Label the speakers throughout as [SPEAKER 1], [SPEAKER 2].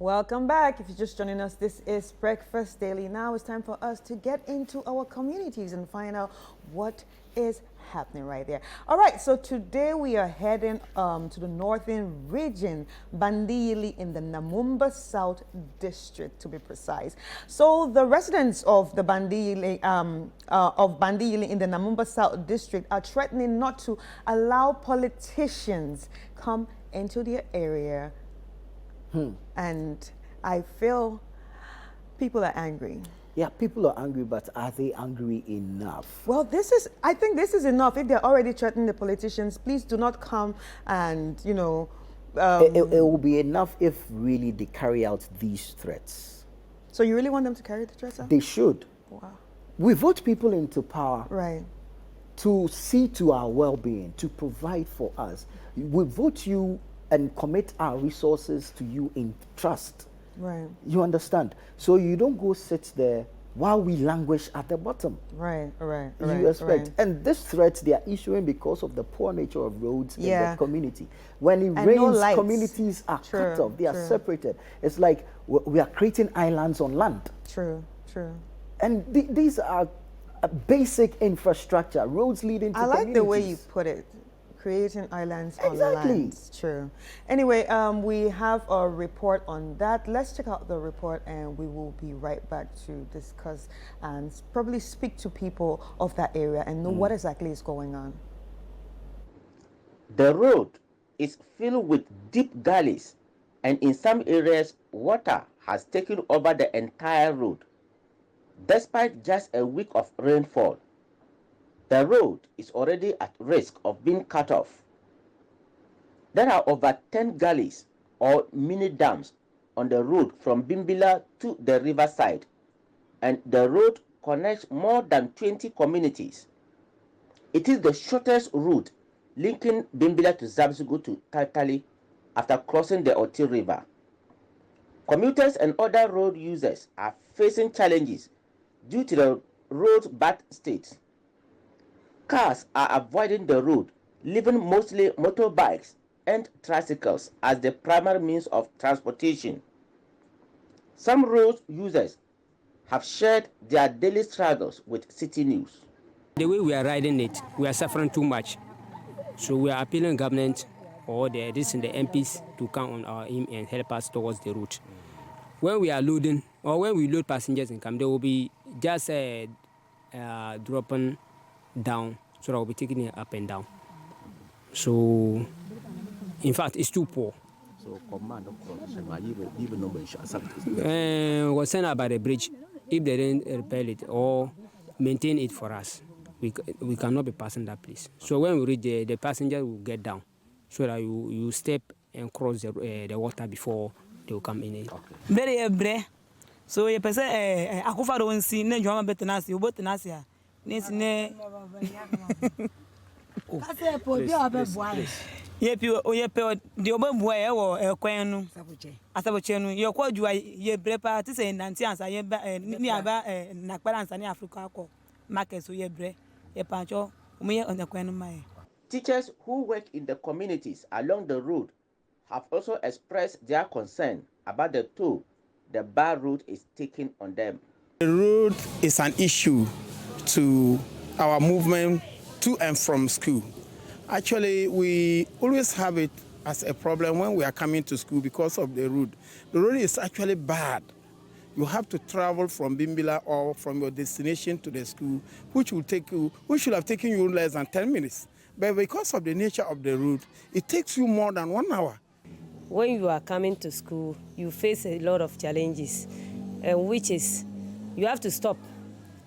[SPEAKER 1] Welcome back. If you're just joining us, this is Breakfast Daily. Now it's time for us to get into our communities and find out what is happening right there. All right, so today we are heading to the northern region, Bandiyili in the Namumba South District, to be precise. So the residents of the Bandiyili in the Namumba South District are threatening not to allow politicians come into their area. And I feel people are angry.
[SPEAKER 2] Yeah, people are angry, but are they angry enough?
[SPEAKER 1] Well, I think this is enough. If they're already threatening the politicians, please do not come and,
[SPEAKER 2] It will be enough if really they carry out these threats.
[SPEAKER 1] So you really want them to carry the threats out?
[SPEAKER 2] They should.
[SPEAKER 1] Wow.
[SPEAKER 2] We vote people into power.
[SPEAKER 1] Right.
[SPEAKER 2] To see to our well-being, to provide for us. We vote you and commit our resources to you in trust.
[SPEAKER 1] Right.
[SPEAKER 2] You understand? So you don't go sit there while we languish at the bottom.
[SPEAKER 1] Right.
[SPEAKER 2] You expect. Right. And this threat they are issuing because of the poor nature of roads in the community. When it rains, communities are cut off. They are separated. It's like we are creating islands on land.
[SPEAKER 1] True.
[SPEAKER 2] And these are basic infrastructure, roads leading to communities. I like
[SPEAKER 1] the way you put it. Creating islands on land. True. Anyway, we have a report on that. Let's check out the report and we will be right back to discuss and probably speak to people of that area and know what exactly is going on.
[SPEAKER 3] The road is filled with deep gullies, and in some areas, water has taken over the entire road. Despite just a week of rainfall, the road is already at risk of being cut off. There are over 10 gullies or mini dams on the road from Bimbila to the riverside, and the road connects more than 20 communities. It is the shortest route linking Bimbila to Zabzugu to Tatali after crossing the Oti River. Commuters and other road users are facing challenges due to the road's bad state. Cars are avoiding the road, leaving mostly motorbikes and tricycles as the primary means of transportation. Some road users have shared their daily struggles with Citi News.
[SPEAKER 4] The way we are riding it, we are suffering too much. So we are appealing government or the MPs to come on our aim and help us towards the route. When we are loading or when we load passengers and come, they will be just dropping down, so I'll be taking it up and down. So, in fact, it's too poor.
[SPEAKER 5] So, command even
[SPEAKER 4] we'll send about the bridge. If they didn't repair it or maintain it for us, we cannot be passing that place. So when we reach the passenger will get down, so that you step and cross the water before they will come in.
[SPEAKER 6] Very so you person akufa do nsi na joma betenasi you betenasi a nsi ne
[SPEAKER 7] kase po bi obebua
[SPEAKER 6] ye pi o ye pe de obebua e wo ekwan nu asaboche nu ye kwa juwa ye brepa ti say nanti ansa ye ni aba na kpara ansa ni Africa akọ market so ye bre ye pancho omuye on ekwan nu mai.
[SPEAKER 3] Teachers who work in the communities along the road have also expressed their concern about the toll the bar route is taking on them.
[SPEAKER 8] The road is an issue to our movement to and from school. Actually, we always have it as a problem when we are coming to school because of the road. The road is actually bad. You have to travel from Bimbila or from your destination to the school, which should have taken you less than 10 minutes. But because of the nature of the road, it takes you more than 1 hour.
[SPEAKER 9] When you are coming to school, you face a lot of challenges, which is you have to stop,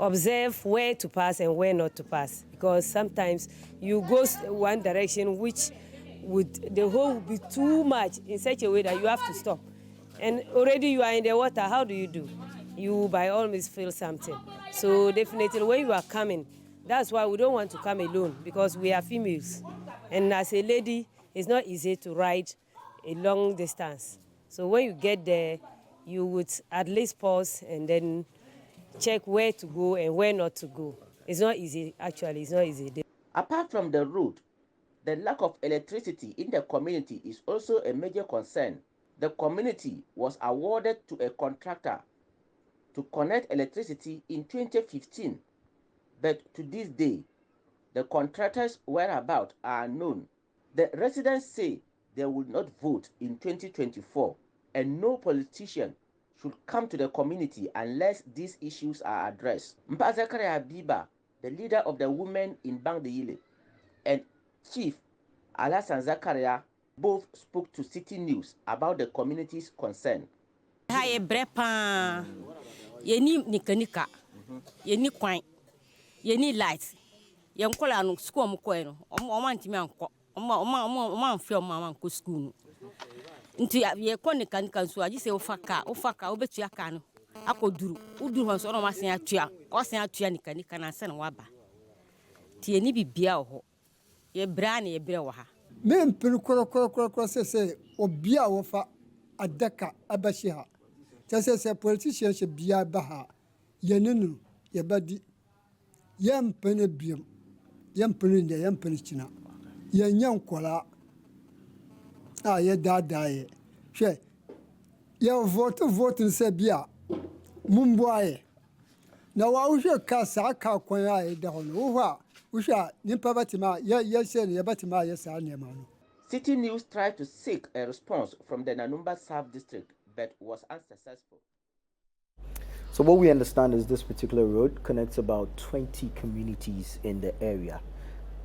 [SPEAKER 9] observe where to pass and where not to pass, because sometimes you go one direction which the hole would be too much in such a way that you have to stop. And already you are in the water, how do? You by all means feel something. So definitely when you are coming, that's why we don't want to come alone, because we are females. And as a lady, it's not easy to ride a long distance. So when you get there, you would at least pause and then check where to go and where not to go. It's not easy, actually, it's not easy.
[SPEAKER 3] Apart from the road, the lack of electricity in the community is also a major concern. the community was awarded to a contractor to connect electricity in 2015, but to this day, the contractor's whereabouts are unknown. The residents say they will not vote in 2024, and no politician should come to the community unless these issues are addressed. Mpa Zakaria Biba, the leader of the women in Bandiyili, and Chief Alasan Zakaria both spoke to Citi News about the community's concern.
[SPEAKER 10] Haye brepa yeni nikanika yeni kwan yeni light yenkola no school mo koe no o man timi anko o man fe o man ko school no nti ye ko nikanika so agi se o faka o betu aka no akoduru uduru ho so no masen atua o sen atua nikanika na se no waba ti yeni bibia ho ye bra na ye bre wo ha
[SPEAKER 11] men pin koro se obia wo fa adaka abashiha se politician she bia baha yeninu ye badi yam pene biam yam pene china ye nyan kola ye dadaye she ye vote se bia mumboaye na wa ushe ka sa ka kwan aye da hono wa usha nimpa batima ye se ye batima ye sa nema no.
[SPEAKER 3] Citi News tried to seek a response from the Nanumba South District, but was unsuccessful.
[SPEAKER 2] So what we understand is this particular road connects about 20 communities in the area.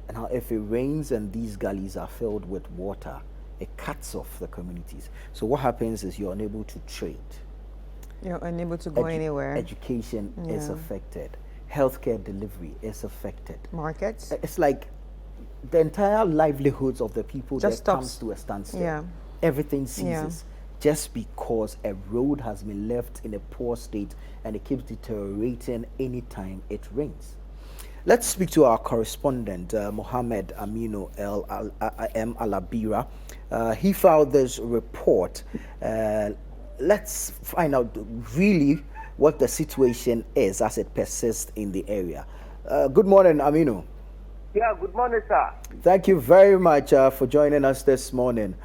[SPEAKER 2] And how if it rains and these gullies are filled with water, it cuts off the communities. So what happens is you're unable to trade.
[SPEAKER 1] You're unable to go anywhere.
[SPEAKER 2] Education is affected. Healthcare delivery is affected.
[SPEAKER 1] Markets.
[SPEAKER 2] It's like the entire livelihoods of the people
[SPEAKER 1] just
[SPEAKER 2] comes to a standstill.
[SPEAKER 1] Yeah.
[SPEAKER 2] Everything ceases just because a road has been left in a poor state and it keeps deteriorating anytime it rains. Let's speak to our correspondent, Mohammed Aminu M. Alabira. He filed this report. Let's find out really what the situation is as it persists in the area. Good morning, Aminu.
[SPEAKER 12] Yeah, good morning, sir.
[SPEAKER 2] Thank you very much for joining us this morning.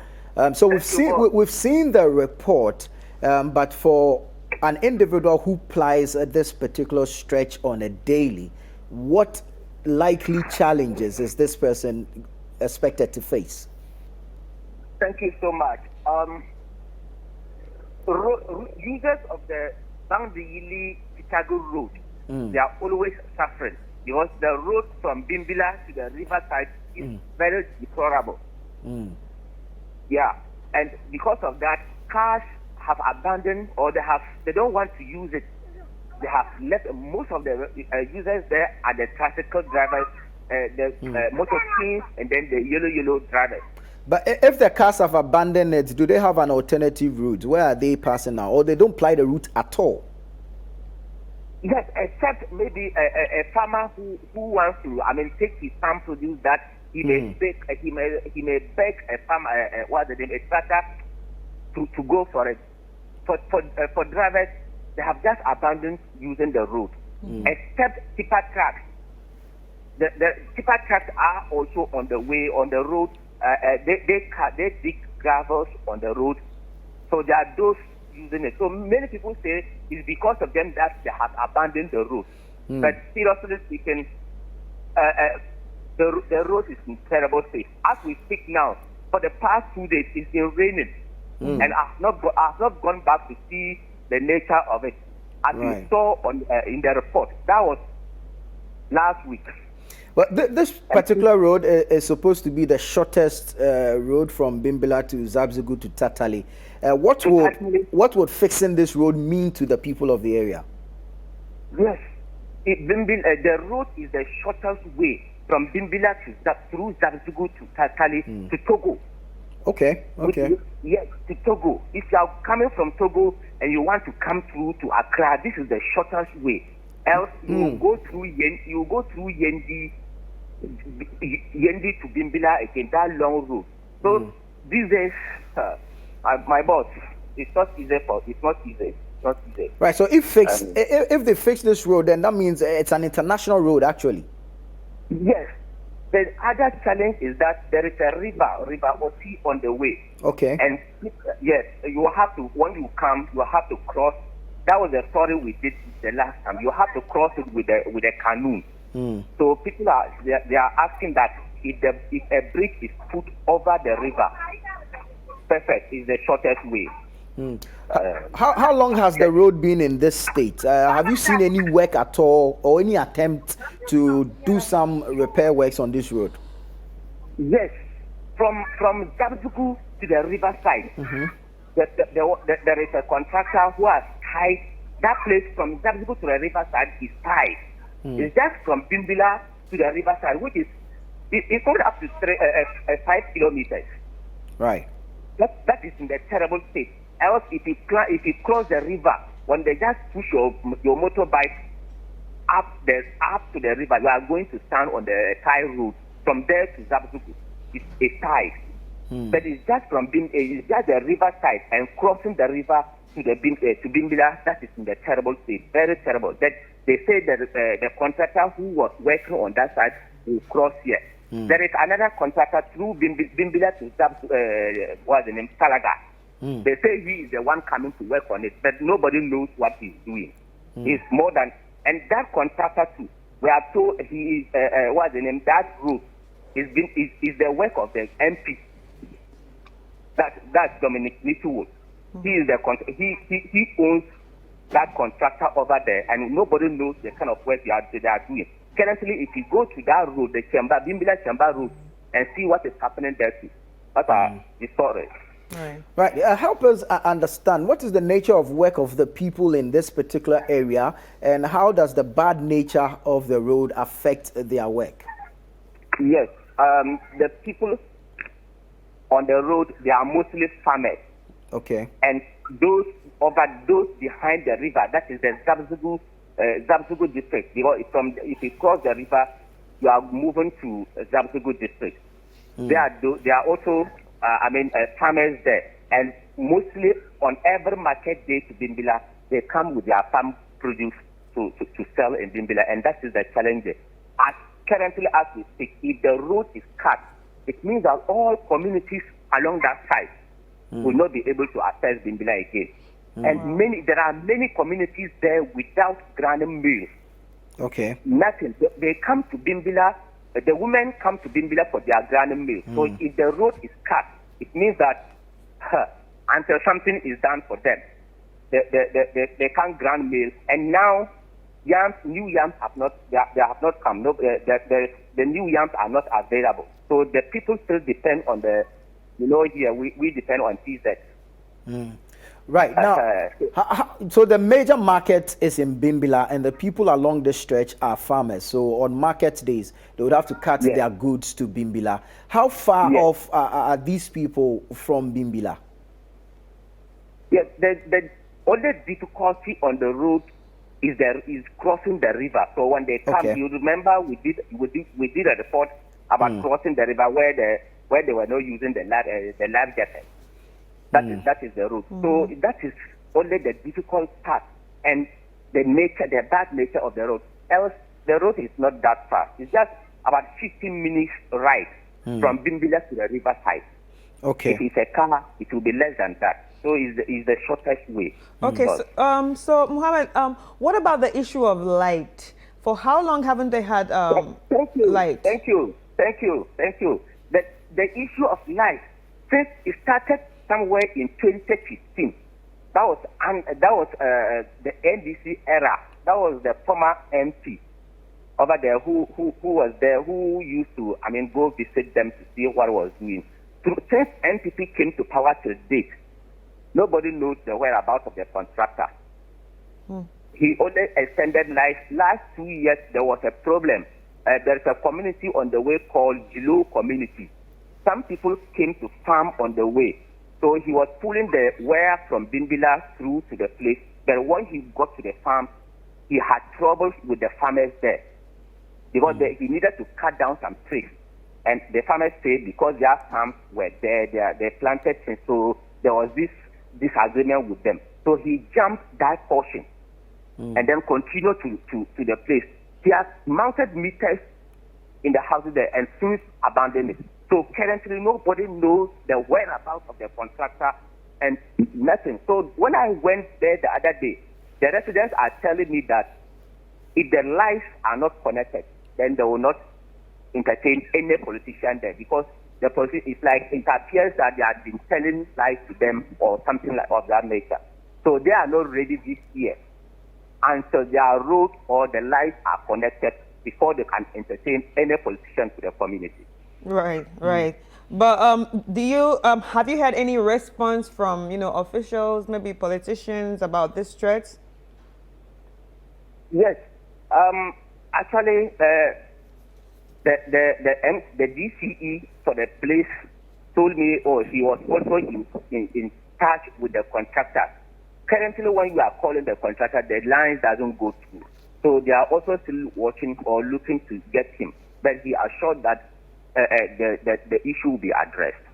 [SPEAKER 2] So we've seen the report, but for an individual who plies this particular stretch on a daily, what likely challenges is this person expected to face?
[SPEAKER 12] Thank you so much. Users of the Bandiyili Chicago road, they are always suffering because the road from Bimbila to the riverside is very deplorable. Yeah, and because of that, cars have abandoned or they don't want to use it. They have left most of the users there are the tricycle drivers, the motor teams, and then the yellow drivers.
[SPEAKER 2] But if the cars have abandoned it, do they have an alternative route? Where are they passing now? Or they don't ply the route at all?
[SPEAKER 12] Yes, except maybe a farmer who wants to, take his farm produce that he may beg a farmer, a tractor to go for it. For drivers, they have just abandoned using the road, except tipper trucks. The tipper trucks are also on the way on the road. They dig gravels on the road, so there are those using it. So many people say it's because of them that they have abandoned the road. But seriously speaking, the road is in terrible state. As we speak now, for the past 2 days, it's been raining, and I've not gone back to see the nature of it. As we saw in the report, that was last week.
[SPEAKER 2] Well, this particular road is supposed to be the shortest road from Bimbila to Zabzugu to Tatali. What would fixing this road mean to the people of the area?
[SPEAKER 12] Yes, the road is the shortest way from Bimbila through Zabzugu to Tatali to Togo.
[SPEAKER 2] Okay.
[SPEAKER 12] Yes, to Togo. If you are coming from Togo and you want to come through to Accra, this is the shortest way. Else you go through Yendi to Bimbila again, that long road. So these days, my boss, it's not easy.
[SPEAKER 2] Right. So if they fix this road, then that means it's an international road, actually.
[SPEAKER 12] Yes, the other challenge is that there is a river Oti on the way.
[SPEAKER 2] Okay.
[SPEAKER 12] And yes, you have to, when you come, you have to cross. That was the story we did the last time. You have to cross it with a canoe. So people they are asking that if a bridge is put over the river, perfect, is the shortest way.
[SPEAKER 2] How long has the road been in this state? Have you seen any work at all or any attempt to do some repair works on this road?
[SPEAKER 12] Yes, from Zabzugu to the riverside, there is a contractor who has tied that place from Zabzugu to the riverside is tied. It's just from Bimbila to the riverside, which is it's not up to 5 kilometers.
[SPEAKER 2] Right.
[SPEAKER 12] That is in the terrible state. Else, if you cross the river, when they just push your motorbike up to the river, you are going to stand on the tie road from there to Zabzugu. It's tied. But it's just it's just the riverside and crossing the river to Bimbila. That is in the terrible state, very terrible. That they say that the contractor who was working on that side will cross here. There is another contractor through Bimbila to what's the name, Salaga. They say he is the one coming to work on it, but nobody knows what he's doing. He's more than, and that contractor too, we are told he is, what's the name, that road is the work of the MP. That's Dominic Nituwood. He is the he owns that contractor over there, and nobody knows the kind of work they are doing. Currently, if you go to that road, the Bimbila Chamba road, and see what is happening there too, that's the story.
[SPEAKER 2] Right. Help us understand what is the nature of work of the people in this particular area, and how does the bad nature of the road affect their work?
[SPEAKER 12] Yes, the people on the road, they are mostly farmers.
[SPEAKER 2] Okay.
[SPEAKER 12] And those behind the river, that is the Zabzugu district. If you cross the river, you are moving to Zabzugu district. There are also farmers there, and mostly on every market day to Bimbila, they come with their farm produce to sell in Bimbila, and that is the challenge. Currently, as we speak, if the road is cut, it means that all communities along that side will not be able to access Bimbila again. And there are many communities there without grinding mills.
[SPEAKER 2] Okay.
[SPEAKER 12] Nothing. They come to Bimbila. The women come to Bimbila for their grinding mills. So if the road is cut, it means that until something is done for them, they can't grind mills. And now new yams have not come. No, the new yams are not available. So the people still depend on here we depend on TZ.
[SPEAKER 2] Right. Now, so the major market is in Bimbila, and the people along this stretch are farmers. So on market days, they would have to cut their goods to Bimbila. How far off are these people from Bimbila?
[SPEAKER 12] Yes, the only difficulty on the road is crossing the river. So when they come, you remember we did a report about crossing the river where they were not using the life jacket. That is the road. So that is only the difficult part and the bad nature of the road. Else, the road is not that far. It's just about 15 minutes ride from Bimbila to the riverside.
[SPEAKER 2] Okay.
[SPEAKER 12] If it's a car, it will be less than that. So it's the shortest way.
[SPEAKER 1] Okay. So Muhammad, what about the issue of light? For how long haven't they had light?
[SPEAKER 12] Thank you. The issue of light, since it started somewhere in 2015. That was the NDC era. That was the former MP over there who was there, who used to go visit them to see what was doing. Since NPP came to power to date, nobody knows the whereabouts of the contractor. He only extended life. Last 2 years there was a problem. There is a community on the way called Jilo community. Some people came to farm on the way. So he was pulling the wire from Bimbila through to the place. But when he got to the farm, he had troubles with the farmers there. Because he needed to cut down some trees. And the farmers said because their farms were there, they planted things. So there was this disagreement with them. So he jumped that portion and then continued to the place. He has mounted meters in the houses there and since abandoned it. So currently nobody knows the whereabouts of the contractor and nothing. So when I went there the other day, the residents are telling me that if the lines are not connected, then they will not entertain any politician there because the politician is like it appears that they have been telling lies to them or something like of that nature. So they are not ready this year until their road or the lines are connected before they can entertain any politician to the community.
[SPEAKER 1] Right, right. But do you have you had any response from officials, maybe politicians, about this threat?
[SPEAKER 12] Yes. Actually, the DCE for the place told me, he was also in touch with the contractor. Currently, when you are calling the contractor, the line doesn't go through. So they are also still watching or looking to get him. But he assured that the issue will be addressed.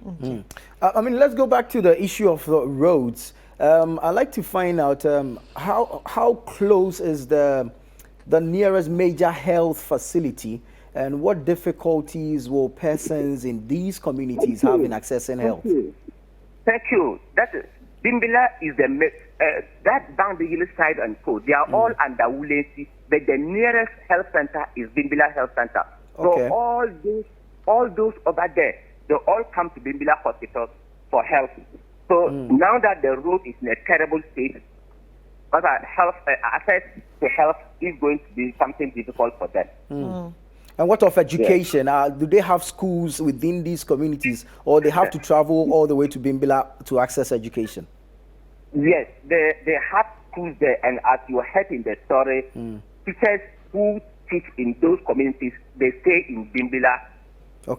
[SPEAKER 2] Mm-hmm. I mean, let's go back to the issue of the roads. I'd like to find out how close is the nearest major health facility, and what difficulties will persons in these communities have in accessing health?
[SPEAKER 12] Thank you. Bimbila is that Bandiyili side and co. They are all under Wulensi, but the nearest health center is Bimbila Health Center.
[SPEAKER 2] Okay.
[SPEAKER 12] So all those over there, they all come to Bimbila Hospital for help. So now that the road is in a terrible state, access to health is going to be something difficult for them.
[SPEAKER 2] And what of education?
[SPEAKER 12] Yes.
[SPEAKER 2] Do they have schools within these communities, or they have to travel all the way to Bimbila to access education?
[SPEAKER 12] Yes, they have schools there, and as you heard in the story, teachers who teach in those communities, they stay in Bimbila,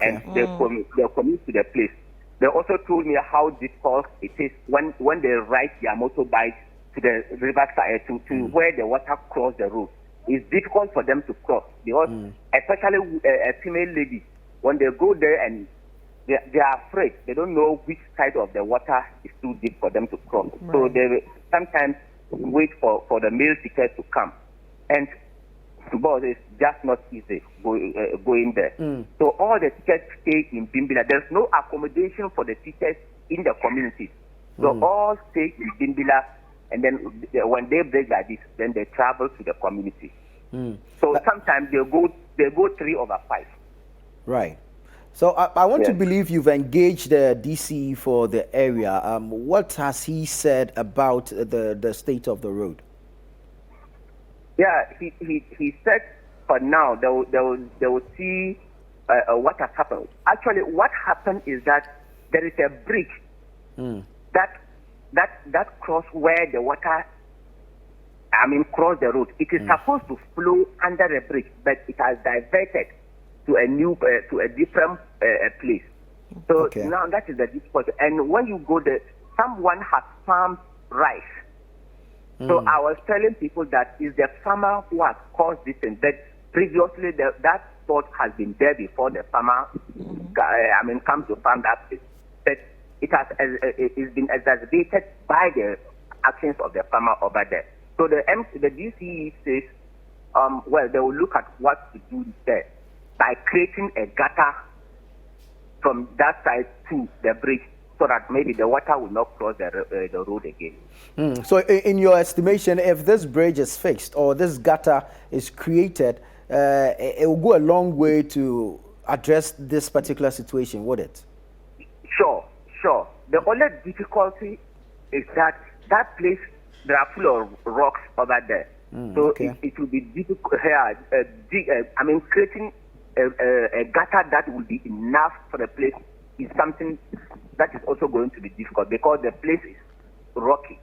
[SPEAKER 12] and they commute to the place. They also told me how difficult it is when they ride their motorbikes to the riverside to where the water cross the road. It's difficult for them to cross because, especially a female lady, when they go there and they are afraid. They don't know which side of the water is too deep for them to cross. Right. So they sometimes wait for the male teachers to come. And but it's just not easy going there. So all the teachers stay in Bimbila. There's no accommodation for the teachers in the communities. So all stay in Bimbila, and then when they break like this, then they travel to the community. So sometimes they go 3/5.
[SPEAKER 2] Right. So I want to believe you've engaged the DCE for the area. What has he said about the state of the road?
[SPEAKER 12] Yeah, he said for now they will see what has happened. Actually, what happened is that there is a bridge that cross where the water cross the road. It is supposed to flow under a bridge, but it has diverted to a different place. So now that is the difficulty. And when you go there, someone has farmed rice. So I was telling people that is the farmer who has caused this, and that previously that thought has been there before the farmer come to farm that place. But it's been exacerbated by the actions of the farmer over there. So the DCE says, they will look at what to do there by creating a gutter from that side to the bridge, so that maybe the water will not cross the road again.
[SPEAKER 2] So in your estimation, if this bridge is fixed or this gutter is created, it will go a long way to address this particular situation, would it?
[SPEAKER 12] Sure. The only difficulty is that place, they are full of rocks over there. So it will be difficult here. Creating a gutter that will be enough for the place is something that is also going to be difficult because the place is rocky.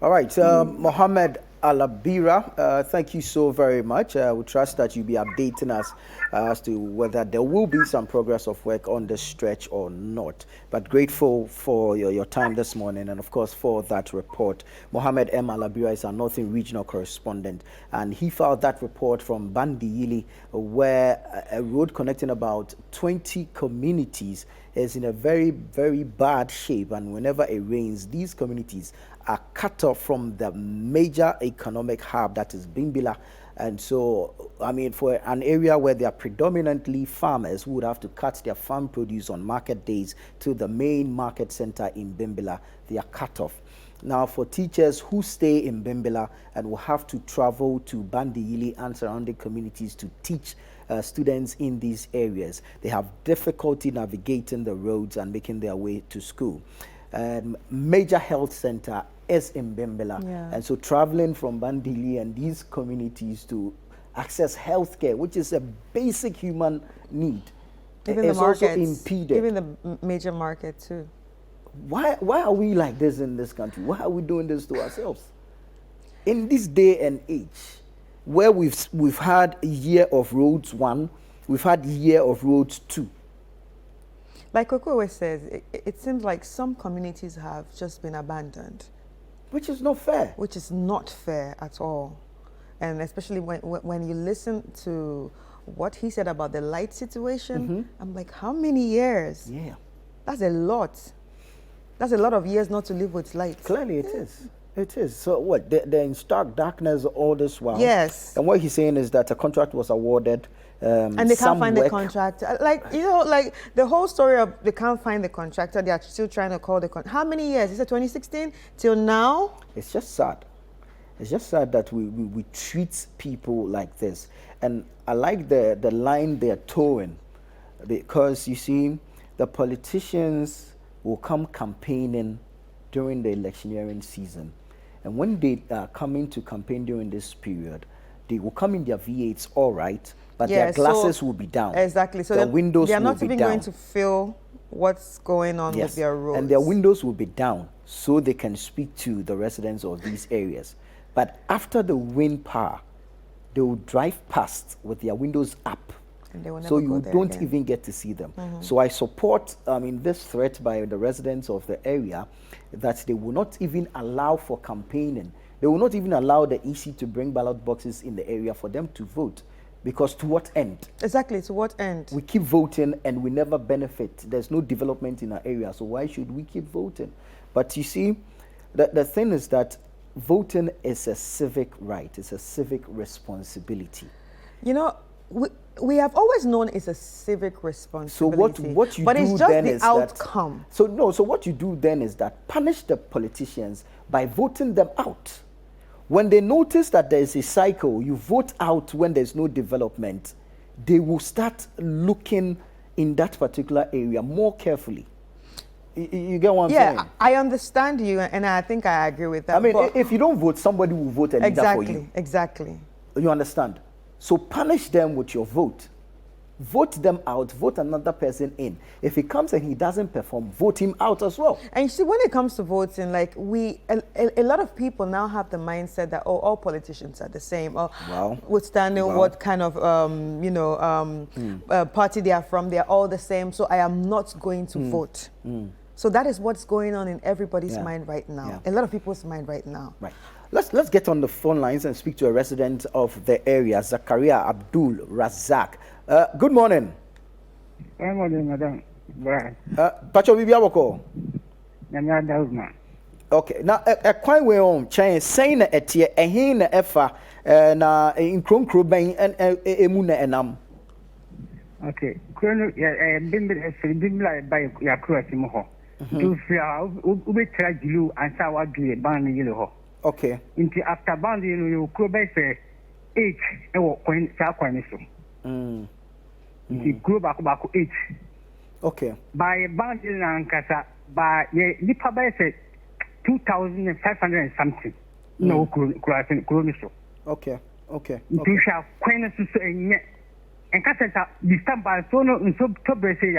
[SPEAKER 2] All right, Mohammed Alabira, thank you so very much. We trust that you'll be updating us as to whether there will be some progress of work on this stretch or not. But grateful for your time this morning and, of course, for that report. Mohammed M. Alabira is our Northern Regional Correspondent, and he filed that report from Bandiyili, where a road connecting about 20 communities is in a very, very bad shape, and whenever it rains, these communities are cut off from the major economic hub that is Bimbilla. And so, I mean, for an area where they are predominantly farmers who would have to cut their farm produce on market days to the main market center in Bimbilla, they are cut off. Now, for teachers who stay in Bimbilla and will have to travel to Bandiyili and surrounding communities to teach students in these areas, they have difficulty navigating the roads and making their way to school. Major health center is in Bimbilla, and so traveling from Bandiyili and these communities to access healthcare, which is a basic human need, is also impeded.
[SPEAKER 1] Even the major market too.
[SPEAKER 2] Why are we like this in this country? Why are we doing this to ourselves? In this day and age, where we've had a year of roads 1, we've had a year of roads 2.
[SPEAKER 1] Like Koko always says, it seems like some communities have just been abandoned.
[SPEAKER 2] Which is not fair.
[SPEAKER 1] Which is not fair at all. And especially when you listen to what he said about the light situation, I'm like, how many years?
[SPEAKER 2] Yeah.
[SPEAKER 1] That's a lot. That's a lot of years not to live with light.
[SPEAKER 2] Clearly it is. It is. So what? They're in stark darkness all this while.
[SPEAKER 1] Yes.
[SPEAKER 2] And what he's saying is that a contract was awarded.
[SPEAKER 1] And they can't find the contractor. Like, you know, like the whole story of they can't find the contractor, they are still trying to call the how many years? Is it 2016 till now?
[SPEAKER 2] It's just sad. It's just sad that we treat people like this. And I like the line they're towing, because you see, the politicians will come campaigning during the electioneering season. And when they are coming to campaign during this period, they will come in their V8s all right, but their glasses will be down.
[SPEAKER 1] Exactly. So
[SPEAKER 2] their windows
[SPEAKER 1] they are
[SPEAKER 2] will
[SPEAKER 1] not
[SPEAKER 2] be
[SPEAKER 1] even
[SPEAKER 2] down.
[SPEAKER 1] going to feel what's going on with their roads.
[SPEAKER 2] And their windows will be down so they can speak to the residents of these areas. But after the wind power, they will drive past with their windows up.
[SPEAKER 1] And they will never
[SPEAKER 2] so you
[SPEAKER 1] go
[SPEAKER 2] don't
[SPEAKER 1] again.
[SPEAKER 2] even get to see them. So I support this threat by the residents of the area that they will not even allow for campaigning. They will not even allow the EC to bring ballot boxes in the area for them to vote. Because to what end?
[SPEAKER 1] Exactly, to what end?
[SPEAKER 2] We keep voting and we never benefit. There's no development in our area, so why should we keep voting? But you see, the thing is that voting is a civic right. It's a civic responsibility.
[SPEAKER 1] You know, we have always known it's a civic responsibility.
[SPEAKER 2] So what you
[SPEAKER 1] but
[SPEAKER 2] do
[SPEAKER 1] it's just
[SPEAKER 2] then
[SPEAKER 1] the
[SPEAKER 2] is
[SPEAKER 1] outcome.
[SPEAKER 2] So what you do then is that punish the politicians by voting them out. When they notice that there is a cycle, you vote out when there's no development, they will start looking in that particular area more carefully. You get what I'm saying?
[SPEAKER 1] Yeah, I understand you, and I think I agree with that.
[SPEAKER 2] I mean, if you don't vote, somebody will vote a leader for you.
[SPEAKER 1] Exactly.
[SPEAKER 2] You understand? So punish them with your vote. Vote them out, vote another person in. If he comes and he doesn't perform, vote him out as well.
[SPEAKER 1] And you see, when it comes to voting, like a lot of people now have the mindset that, oh, all politicians are the same, or withstanding what kind of, party they are from, they're all the same, so I am not going to vote. So that is what's going on in everybody's mind right now. A lot of people's mind right now.
[SPEAKER 2] Right. Let's get on the phone lines and speak to a resident of the area, Zakaria Abdul Razak. Good morning.
[SPEAKER 13] Good morning, madam.
[SPEAKER 2] Pacho Bibi Aboko. Okay. Now, a quite way on chain saying at ye a hin efa na in krom kroban and emuna enam.
[SPEAKER 13] Okay. Krono bimbi by ya cross mo ho. To fia ube tragilu and sawa do ban yelo ho.
[SPEAKER 2] Okay.
[SPEAKER 13] Into after band you kroban say 8 e wo coin sa coin so. The group back 8.
[SPEAKER 2] Okay.
[SPEAKER 13] By band in Ankasa, by nipa by say 2,500 and something. No, Kuroniso.
[SPEAKER 2] Okay.
[SPEAKER 13] You shall coin so and Cassetta, this time by Sono and so Tobre say,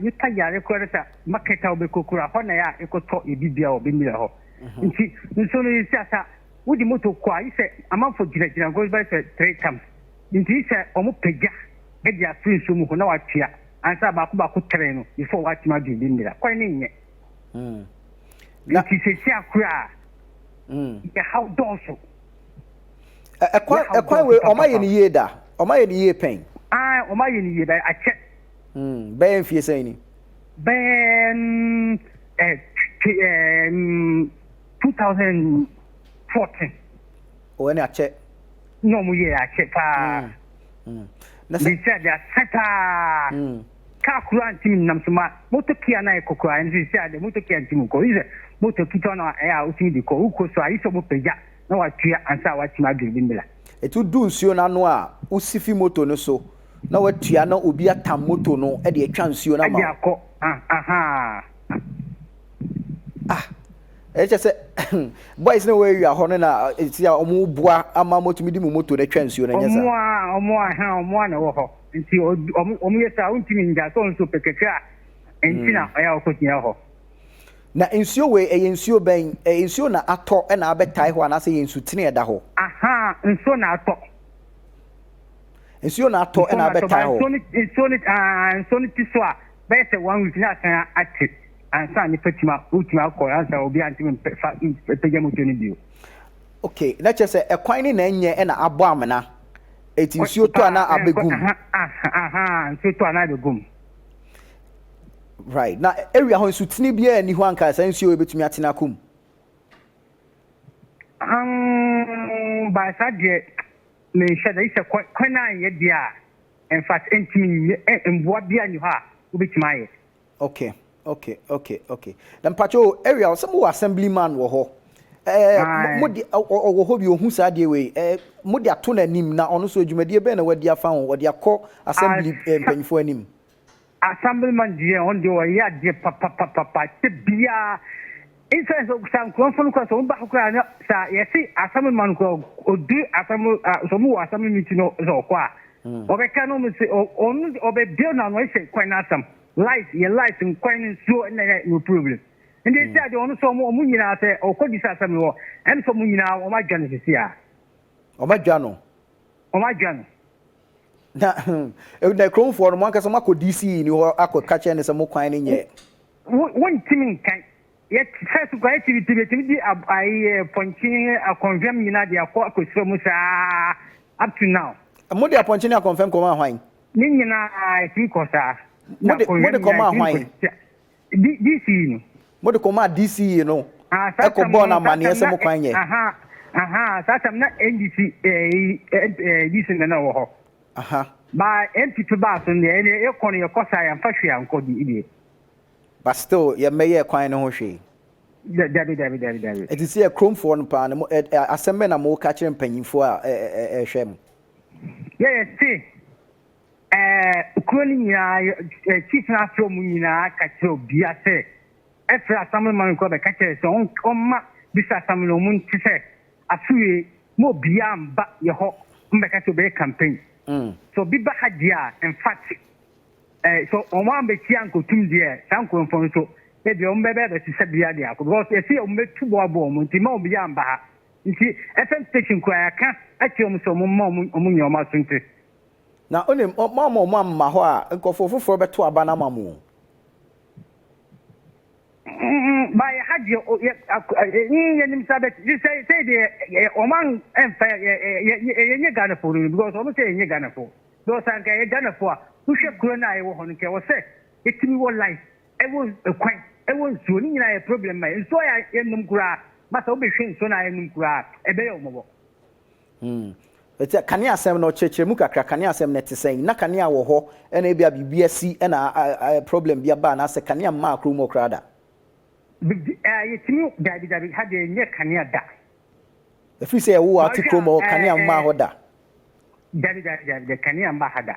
[SPEAKER 13] you tie your recorder, Maketa Bekokura, Honaya, Eco Talk, Ibia or Bimila. And she, so you say, would the motor quiet, he said, a month for Gina goes by 3 times. Into he said, almost pega. Get your free sumo now at here. And Sabaku Treno before what you might do in there. Quite in it. That is a share cry. How dorsal.
[SPEAKER 2] A quite way, or my in ye da, or my in ye pain.
[SPEAKER 13] Or my in ye, I check.
[SPEAKER 2] Bayan Fiesani.
[SPEAKER 13] Ben 2014.
[SPEAKER 2] When I check.
[SPEAKER 13] No, we are check. They said they are set. Kakura team Namsuma, Motokia na Cocoa, and they said the Motokia team is a Motokitona air outing the Coco, so I saw Mopeja. No, I clear answer what you might be.
[SPEAKER 2] It would do Siona Noir, Usifi Moto no so. Now what Tiana will be a Tamoto no, at the chance you know. It's just boys no way you are honor it's your bois a mammo to me moto the chance you know.
[SPEAKER 13] Nti omuyesa untimi nja so nso pekeka entina aya okotia ho
[SPEAKER 2] na nsuo we nsuo ben nsuo na ato na abetai ho na se nsu tine eda ho
[SPEAKER 13] nsuo na ato
[SPEAKER 2] na abetai ho
[SPEAKER 13] nsuo ni tiso a be se 1 week na san ati ansa ni fatima ultima ko ansa obi antimi pege moto ni bio.
[SPEAKER 2] Okay na chese ekwan ni na enye na abo amena eti nsuo to ana abegum
[SPEAKER 13] nsuo to ana abegum
[SPEAKER 2] right na area ho nsu tini bia ni ho anka sa nsuo ebetumi atena kum
[SPEAKER 13] ba sa de me shada isa kwana ye dia in fact entimi mboa bia ni ha obetumi aye.
[SPEAKER 2] Okay then pacho area some assemblyman wo ho modi owo bi ohun sa de we modi ato na nim na ono so adwumade be na wadi afa ho wadi akọ assembly mpanyfo anim
[SPEAKER 13] assemblyman die on de ya de papa te bia inside so san konfon ko so ba ko na sa yesi assemblyman ko odu assembly so mu assembly meeting no so kwa obeka no me se on obe bill na no ise kwan na asam light in kwan so no problem. And they said, "On so munyina say o kodi sa asem wo en so munyina o ma dwane sisi a
[SPEAKER 2] o ma dwane na e krom for no anka so ma ko DC ni ho akọ kache ne se mo kwan ni nye
[SPEAKER 13] won timin kan yet first go activity di ai ponchi a confirm nyina dia ko so mu sa up to now
[SPEAKER 2] mo dia ponchi ni a confirm ko ma hwan
[SPEAKER 13] ni nyina I think ko sa
[SPEAKER 2] mo de ko ma hwan
[SPEAKER 13] DC ni
[SPEAKER 2] mo de ko ma DC you know e ko born na mane ese mo kwan ye
[SPEAKER 13] sasa na NDC DC na wo ho ba MP ba so ne e ko ne ko sa ya fa hwe an ko di ide
[SPEAKER 2] but still ye meye kwan no ho hwe
[SPEAKER 13] David.
[SPEAKER 2] It is a chrome for no pan assemble na mo ka kire mpanyimfo a hwe mo
[SPEAKER 13] see kroni ya chief na afro mu nyina ka kire obia se efra assemblyman ko be ka kire so on ma bisa assemblyman mu ntise afue mo bia mba ye ho mbe ka to be campaign so biba hadia in fact so on wa be tia nko tum de sanko mfon so e de on bebe be se bia de akọ because e see on be tubo abo mo nti ma o bia mba ha nti FM station ko aka ati o so mo ma o mo nyoma so nti
[SPEAKER 2] na oni ma ho a nkofo foforo beto aba na mamu
[SPEAKER 13] by hadia ni nim sabet say the oman enfa ye Ghana for because o say ye Ghana for those are Ghana for who she corona e wo ho nke wo say etimi wo life e wo kwan e wo so ni nyina ye problem mai so ya enum kura masa obe hwe so na enum kura e be ye omobo
[SPEAKER 2] ete kania asem no chechire mu kakra kania asem ne tesen na kania wo ho ena bia bibia si ena problem bia ba na se kania ma akru mo krada
[SPEAKER 13] yetimi David had nye kania da
[SPEAKER 2] if you say wo article mo kania ma ho da
[SPEAKER 13] David kania ma hada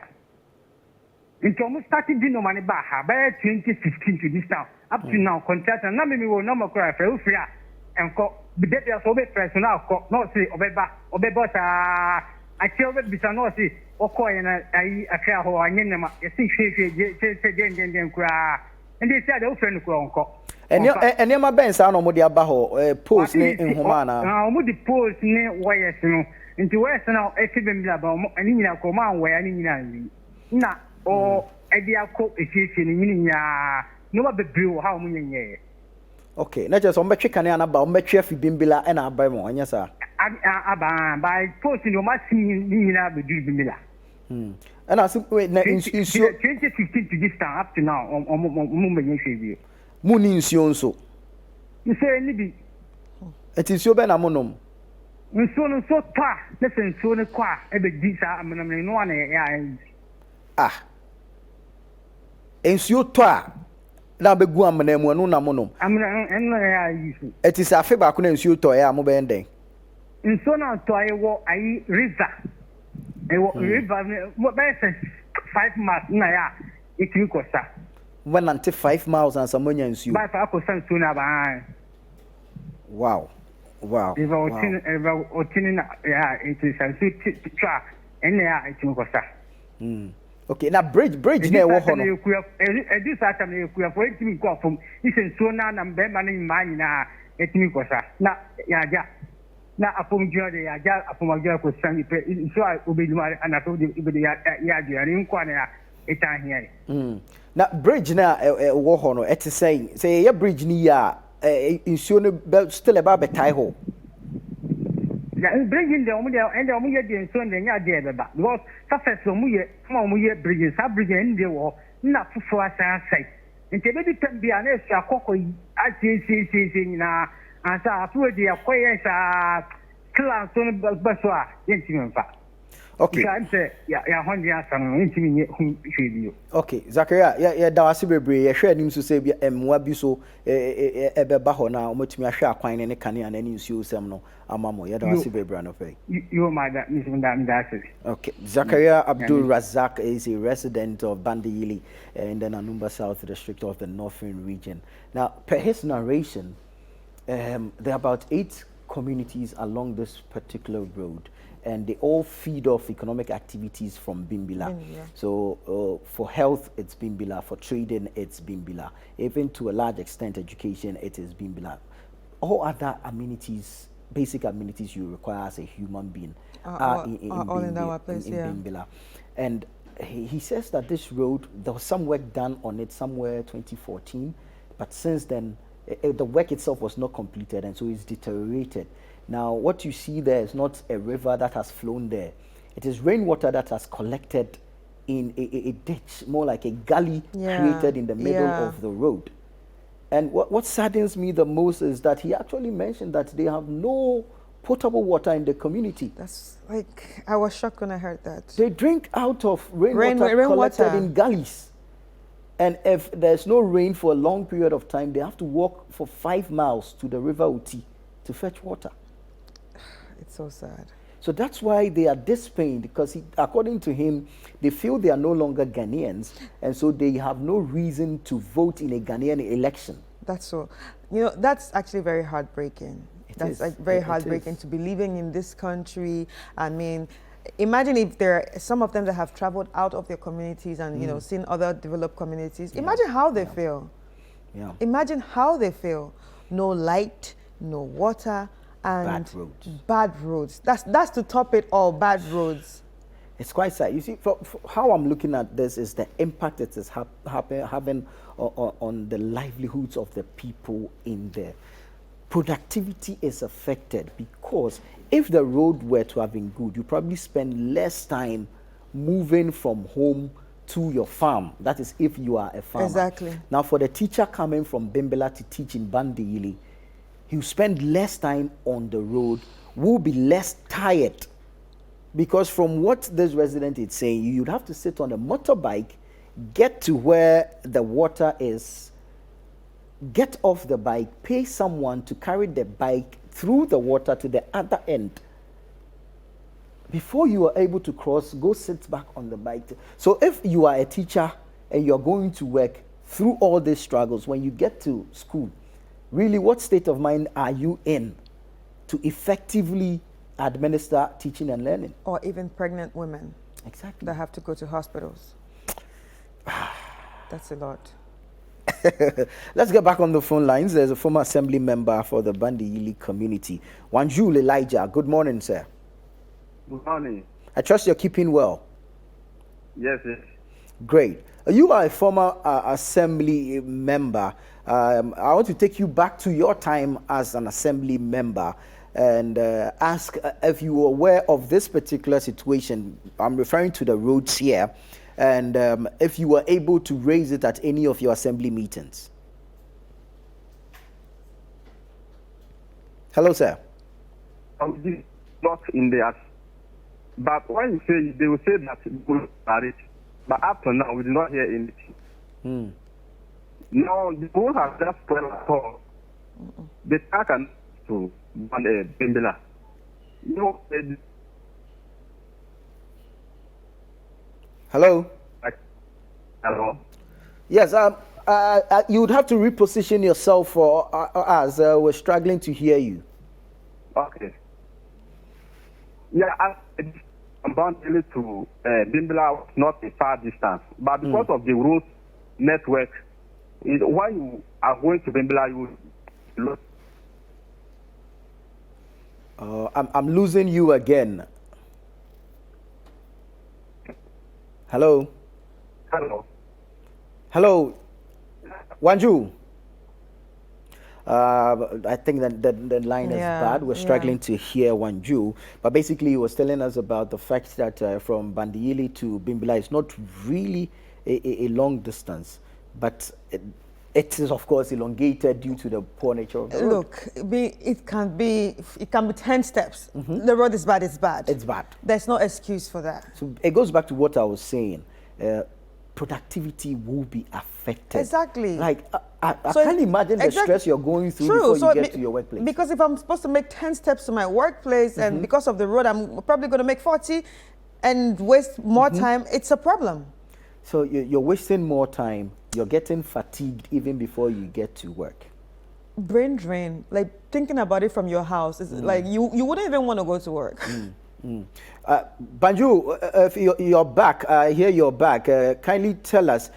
[SPEAKER 13] into mo started di no mani ba ha by 2015 to this now up to now contract na me wo no mo kra fa free a enko bidete so be personal ko no say obeba sa a che bisa no say okoye na ai afia ho anyenema yesi hwehwe je kura ndi say the friend ko onko
[SPEAKER 2] ene ma ben sa no mo de aba ho post ni nhoma na
[SPEAKER 13] mo di post ni wires no nti wires na e fi bemla ba mo ani nyina ko ma anwa ani nyina ni na o e dia ko efiesie ni nyina no ba bebre ha mo nyenye
[SPEAKER 2] okay na just on betwe kane ana ba on betwe afi bimbila e na aba mo anya sa
[SPEAKER 13] aba by post no ma si ni nyina be du bimbila
[SPEAKER 2] And I think wait,
[SPEAKER 13] 2015 to this time up to now,
[SPEAKER 2] Moon so.
[SPEAKER 13] You say any
[SPEAKER 2] It is your benamonum.
[SPEAKER 13] Nsuo so twa na se nsuo ne kwa e be di sa amnam ne no na ya
[SPEAKER 2] nsuo tɔ a na bɛgu amena mu no na monom
[SPEAKER 13] amna enno ya yisu
[SPEAKER 2] it is afe ba ko na nsuo tɔ ya mo bɛn den
[SPEAKER 13] nsuo na tɔ ayi wo ayi river e wo river mo bɛ se 5 miles na ya itiri kosa
[SPEAKER 2] when 5 miles and some monya nsuo
[SPEAKER 13] ba fa kosa nsuo na ba
[SPEAKER 2] wow
[SPEAKER 13] Eva otini na ya it is a twa ene ya itimi kosa
[SPEAKER 2] okay na bridge na wo ho no
[SPEAKER 13] edu sa tam na ekuya for itimi ko afom isen so na na mbe ma na nyina itimi kosa na ya ja na afom jua de ya ja afom agya ko san pe so obeduma ana so de ibede ya ja ri nko na ya eta hia
[SPEAKER 2] na bridge na wo ho no et say ya bridge ni ya nsuo no still about betai ho
[SPEAKER 13] ya bridge de omu ye de nsuo de nya de beba because surface omu ye bridge sa bridge ndi wo na fufu asa sai nte be di tambia na esu akoko ati nyina asa afu de akoye sa klan so no baso a yenti mfa
[SPEAKER 2] okay okay Zakaria ya da wase bebre ya hwe anim so se bi emwa bi so ebeba ho na omotumi ahwe akwan ne kane ana ni nsuo sem no amamo ya da wase bebre no fe
[SPEAKER 13] you my that
[SPEAKER 2] okay Zakaria Abdul Razak is a resident of Bandiyili in the Nanumba South District of the Northern Region. Now per his narration there are about 8 communities along this particular road, and they all feed off economic activities from Bimbila. So for health, it's Bimbila. For trading, it's Bimbila. Even to a large extent, education, it is Bimbila. All other amenities, basic amenities you require as a human being are in Bimbila. And he says that this road, there was some work done on it somewhere 2014, but since then, the work itself was not completed, and so it's deteriorated. Now, what you see there is not a river that has flown there. It is rainwater that has collected in a ditch, more like a gully created in the middle of the road. And what saddens me the most is that he actually mentioned that they have no potable water in the community.
[SPEAKER 1] That's like, I was shocked when I heard that.
[SPEAKER 2] They drink out of rainwater collected in gullies. And if there's no rain for a long period of time, they have to walk for 5 miles to the river Uti to fetch water.
[SPEAKER 1] It's so sad.
[SPEAKER 2] So that's why they are dispained, because according to him, they feel they are no longer Ghanaians, and so they have no reason to vote in a Ghanaian election.
[SPEAKER 1] That's so. You know, that's actually very heartbreaking. That's like very heartbreaking to be living in this country. I mean, imagine if there are some of them that have traveled out of their communities and, you know, seen other developed communities. Imagine how they feel. Imagine how they feel. No light, no water, and bad roads. That's to top it all, bad roads.
[SPEAKER 2] It's quite sad. You see, for how I'm looking at this is the impact it is having on the livelihoods of the people in there. Productivity is affected, because if the road were to have been good, you probably spend less time moving from home to your farm. That is if you are a farmer.
[SPEAKER 1] Exactly.
[SPEAKER 2] Now, for the teacher coming from Bimbila to teach in Bandiyili, he'll spend less time on the road, will be less tired. Because from what this resident is saying, you'd have to sit on a motorbike, get to where the water is, get off the bike, pay someone to carry the bike through the water to the other end. Before you are able to cross, go sit back on the bike. So if you are a teacher and you're going to work through all these struggles, when you get to school, really what state of mind are you in to effectively administer teaching and learning?
[SPEAKER 1] Or even pregnant women.
[SPEAKER 2] Exactly.
[SPEAKER 1] That have to go to hospitals. That's a lot.
[SPEAKER 2] Let's get back on the phone lines. There's a former assembly member for the Bandiyili community, Wanjul Elijah. Good morning, sir.
[SPEAKER 14] Good morning.
[SPEAKER 2] I trust you're keeping well.
[SPEAKER 14] Yes, yes.
[SPEAKER 2] Great. You are a former assembly member. I want to take you back to your time as an assembly member and ask if you were aware of this particular situation. I'm referring to the roads here, and if you were able to raise it at any of your assembly meetings. Hello, sir.
[SPEAKER 14] Not in the, but when you say, they will say that we are it. But up to now, we did not hear anything. No, the road has just spread for the taken to Bandiyili. No.
[SPEAKER 2] Hello?
[SPEAKER 14] Hello?
[SPEAKER 2] Yes, you would have to reposition yourself for us. We're struggling to hear you.
[SPEAKER 14] Okay. Yeah, I'm Bandiyili to Bimbila, not a far distance. But because of the road network, when you are going to Bimbila, you lose.
[SPEAKER 2] I'm losing you again. Hello?
[SPEAKER 14] Hello?
[SPEAKER 2] Hello? Wanju? I think that the line is bad. We're struggling to hear Wanju. But basically, he was telling us about the fact that from Bandiyili to Bimbila is not really a long distance. But it is, of course, elongated due to the poor nature of the road.
[SPEAKER 1] Look, it can be 10 steps. The road is bad, it's bad.
[SPEAKER 2] It's bad.
[SPEAKER 1] There's no excuse for that.
[SPEAKER 2] So it goes back to what I was saying. Productivity will be affected.
[SPEAKER 1] Exactly.
[SPEAKER 2] Like, I can't imagine the stress you're going through before you get to your workplace.
[SPEAKER 1] Because if I'm supposed to make 10 steps to my workplace and because of the road, I'm probably going to make 40 and waste more time, it's a problem.
[SPEAKER 2] So you're wasting more time. You're getting fatigued even before you get to work.
[SPEAKER 1] Brain drain, like thinking about it from your house, is like you wouldn't even want to go to work.
[SPEAKER 2] Banju, if you're back, I hear you're back. Kindly tell us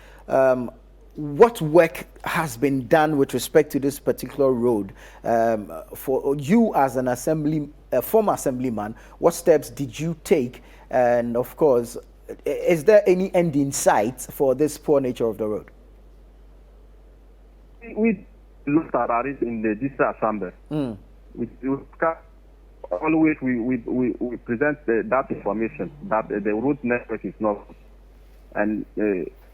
[SPEAKER 2] what work has been done with respect to this particular road. For you as an former assemblyman, what steps did you take? And of course, is there any end in sight for this poor nature of the road?
[SPEAKER 14] We looked at it in the district assembly. Always we present that information that the road network is not, and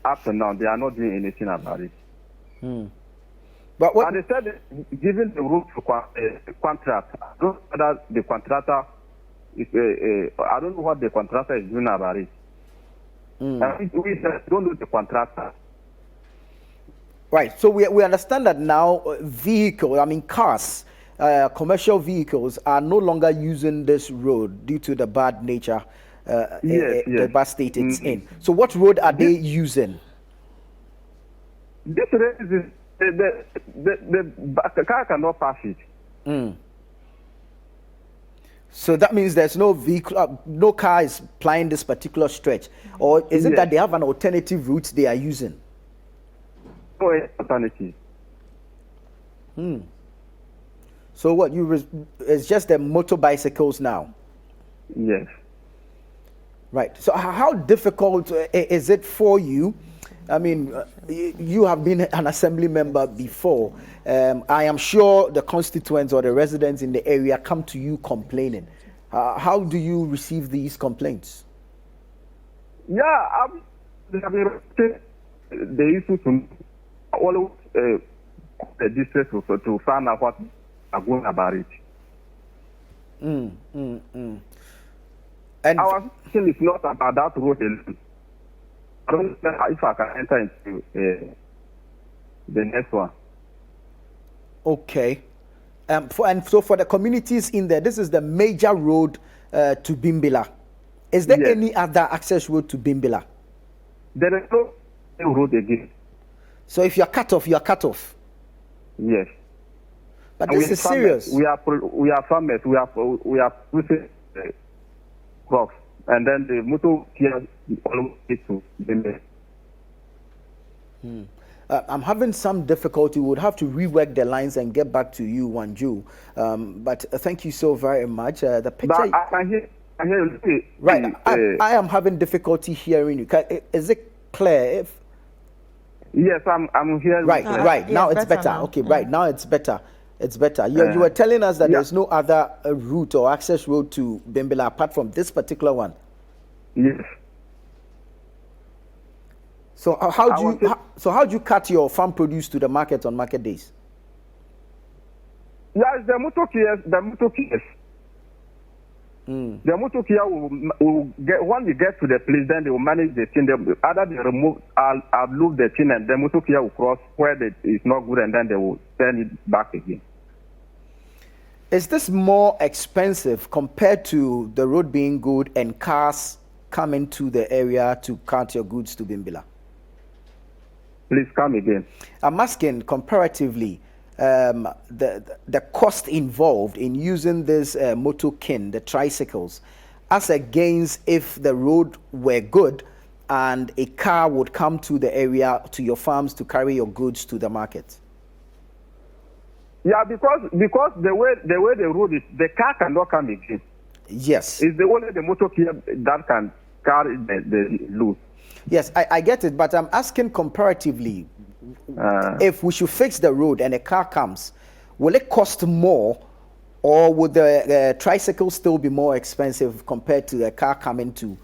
[SPEAKER 14] up to now they are not doing anything about it.
[SPEAKER 2] But what?
[SPEAKER 14] And they said giving the road to contract. I don't know whether the contractor is. I don't know what the contractor is doing about it. And we don't know the contractor.
[SPEAKER 2] Right. So we understand that now cars. Commercial vehicles are no longer using this road due to the bad nature, the bad state it's in. So what road are they using?
[SPEAKER 14] This road is the car cannot pass it.
[SPEAKER 2] So that means there's no vehicle, no car is plying this particular stretch, or is it that they have an alternative route they are using?
[SPEAKER 14] No alternative.
[SPEAKER 2] So what it's just the motor bicycles now?
[SPEAKER 14] Yes.
[SPEAKER 2] Right. So how difficult is it for you? I mean, you have been an assembly member before. I am sure the constituents or the residents in the area come to you complaining. How do you receive these complaints?
[SPEAKER 14] Yeah, they have been the issue to all the districts to find out what are going about it.
[SPEAKER 2] And
[SPEAKER 14] our question is not about that road alone. I don't know if I can enter into the next one.
[SPEAKER 2] Okay. So for the communities in there, this is the major road to Bimbila. Is there any other access road to Bimbila?
[SPEAKER 14] There is no road again.
[SPEAKER 2] So if you are cut off, you are cut off?
[SPEAKER 14] Yes.
[SPEAKER 2] But this is serious.
[SPEAKER 14] We are farmers. We are producing crops, and then the motor here always to Bimbila.
[SPEAKER 2] I'm having some difficulty. We'll have to rework the lines and get back to you, Wanju. But thank you so very much. The picture.
[SPEAKER 14] But I can hear you.
[SPEAKER 2] Right. I am having difficulty hearing you. Is it clear.
[SPEAKER 14] Yes, I'm here.
[SPEAKER 2] Right, right.
[SPEAKER 1] Yes,
[SPEAKER 2] Now it's better.
[SPEAKER 1] now.
[SPEAKER 2] Okay, right. Now it's better. It's better. You were telling us that there's no other route or access road to Bimbilla apart from this particular one.
[SPEAKER 14] Yes.
[SPEAKER 2] So how do you cut your farm produce to the market on market days?
[SPEAKER 14] Yes, the motokias. The motokia will get, when you get to the place, then they will manage the thing. Either they remove, I'll move the thing, and the motokia will cross where it's not good, and then they will send it back again.
[SPEAKER 2] Is this more expensive compared to the road being good and cars coming to the area to cart your goods to Bimbilla?
[SPEAKER 14] Please come again.
[SPEAKER 2] I'm asking comparatively, the cost involved in using this motokin, the tricycles, as against if the road were good and a car would come to the area, to your farms to carry your goods to the market.
[SPEAKER 14] Yeah, because the way the road is, the car cannot come again.
[SPEAKER 2] Yes.
[SPEAKER 14] It's the only the motor that can carry the load.
[SPEAKER 2] Yes, I get it, but I'm asking comparatively, if we should fix the road and a car comes, will it cost more, or would the tricycle still be more expensive compared to a car coming to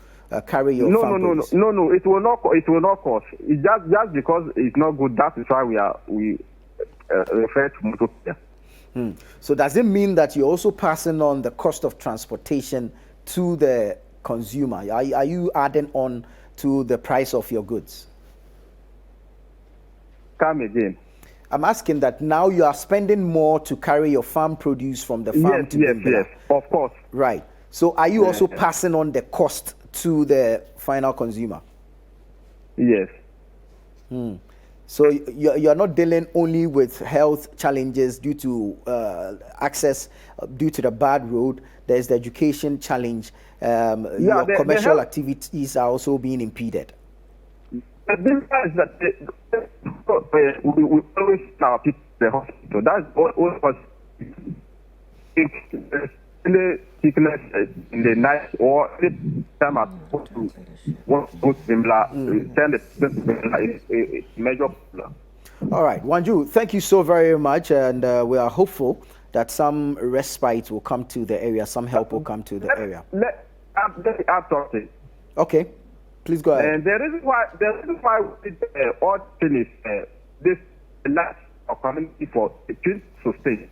[SPEAKER 2] carry your farm produce?
[SPEAKER 14] No, it will not cost. It's just because it's not good. That is why we refer to motor care.
[SPEAKER 2] So does it mean that you're also passing on the cost of transportation to the consumer? Are you adding on to the price of your goods?
[SPEAKER 14] Come again.
[SPEAKER 2] I'm asking that now you are spending more to carry your farm produce from the farm to Bimbilla.
[SPEAKER 14] Yes, of course.
[SPEAKER 2] Right. So are you also passing on the cost to the final consumer?
[SPEAKER 14] Yes.
[SPEAKER 2] So you're not dealing only with health challenges due to access, due to the bad road. There's the education challenge. Your commercial activities are also being impeded.
[SPEAKER 14] The difference is that we always our people the hospital. That's what was the sickness in the night or any time I go to send a major problem.
[SPEAKER 2] All right, Wanju, thank you so very much, and we are hopeful that some respite will come to the area, some help will come to the area.
[SPEAKER 14] Let me
[SPEAKER 2] Okay, please go ahead.
[SPEAKER 14] And the reason why we did all things this last community for it to sustain.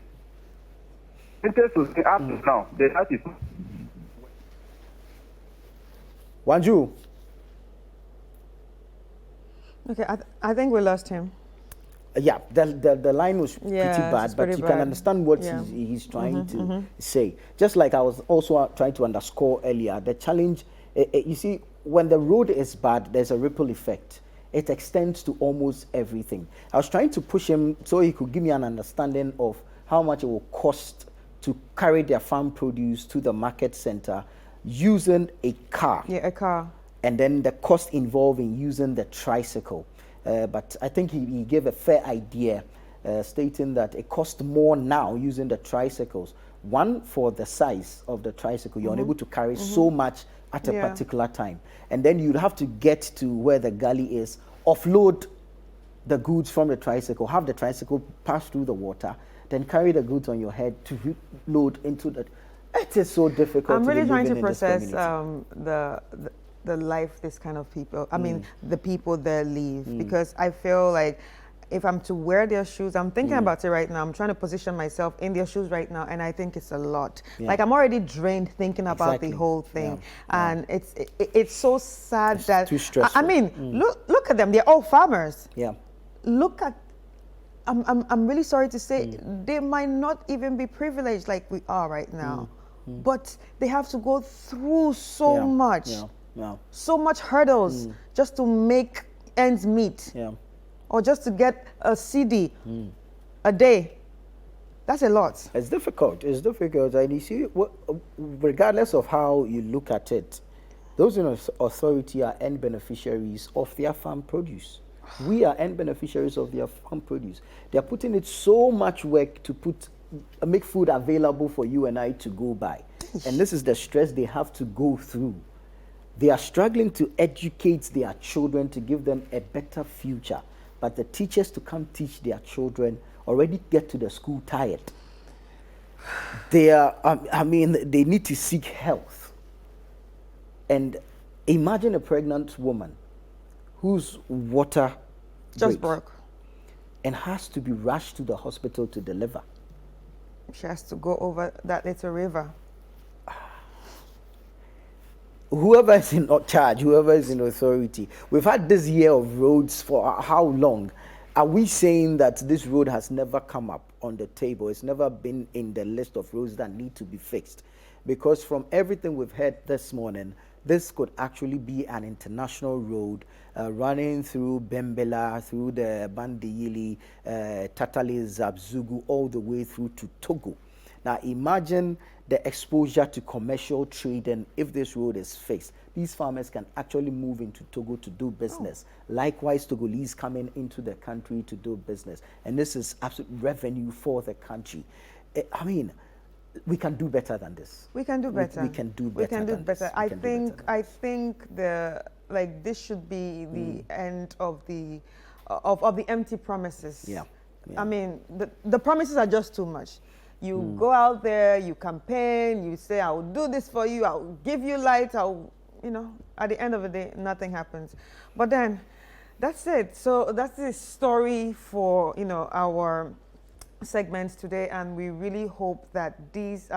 [SPEAKER 14] Up to now, the heart is.
[SPEAKER 2] Wanju.
[SPEAKER 1] Okay, I think we lost him.
[SPEAKER 2] Yeah, the line was pretty bad, but you can understand what he's trying to say. Just like I was also trying to underscore earlier, the challenge, you see, when the road is bad, there's a ripple effect. It extends to almost everything. I was trying to push him so he could give me an understanding of how much it will cost to carry their farm produce to the market center using a car.
[SPEAKER 1] Yeah, a car.
[SPEAKER 2] And then the cost involved in using the tricycle. But I think he gave a fair idea, stating that it costs more now using the tricycles. One, for the size of the tricycle, you're unable to carry so much at a particular time. And then you'd have to get to where the gully is, offload the goods from the tricycle, have the tricycle pass through the water, then carry the goods on your head to load into the... It is so difficult.
[SPEAKER 1] I'm really trying to process the life this kind of people, I mean, the people that live, because I feel like if I'm to wear their shoes, I'm thinking about it right now. I'm trying to position myself in their shoes right now, and I think it's a lot. Like, I'm already drained thinking about the whole thing, and it's so sad that
[SPEAKER 2] too stressful.
[SPEAKER 1] I mean, look at them. They're all farmers.
[SPEAKER 2] Yeah.
[SPEAKER 1] Look at. I'm really sorry to say they might not even be privileged like we are right now, but they have to go through so much. So much hurdles just to make ends meet, or just to get a CD a day. That's a lot.
[SPEAKER 2] It's difficult. It's difficult. And you see, regardless of how you look at it, those in authority are end beneficiaries of their farm produce. We are end beneficiaries of their farm produce. They are putting in so much work to make food available for you and I to go buy. And this is the stress they have to go through. They are struggling to educate their children to give them a better future. But the teachers to come teach their children already get to the school tired. They are, they need to seek health. And imagine a pregnant woman whose water
[SPEAKER 1] just broke
[SPEAKER 2] and has to be rushed to the hospital to deliver.
[SPEAKER 1] She has to go over that little river.
[SPEAKER 2] Whoever is in charge, whoever is in authority, we've had this year of roads for how long? Are we saying that this road has never come up on the table? It's never been in the list of roads that need to be fixed? Because from everything we've heard this morning, this could actually be an international road running through Bembela, through the Bandiyili, Tatale, Zabzugu, all the way through to Togo. Now imagine the exposure to commercial trade, and if this road is fixed, these farmers can actually move into Togo to do business. Likewise, Togolese coming into the country to do business. And this is absolute revenue for the country. I mean, we can do better than this.
[SPEAKER 1] We can do better.
[SPEAKER 2] We can do better.
[SPEAKER 1] We can do better. I think this should be the end of the empty promises.
[SPEAKER 2] Yeah.
[SPEAKER 1] I mean, the promises are just too much. You go out there, you campaign, you say, I will do this for you, I'll give you light, at the end of the day, nothing happens. But then, that's it. So that's the story for, our segments today, and we really hope that these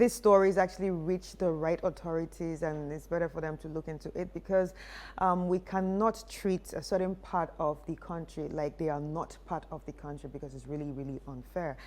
[SPEAKER 1] stories actually reach the right authorities, and it's better for them to look into it, because we cannot treat a certain part of the country like they are not part of the country, because it's really, really unfair.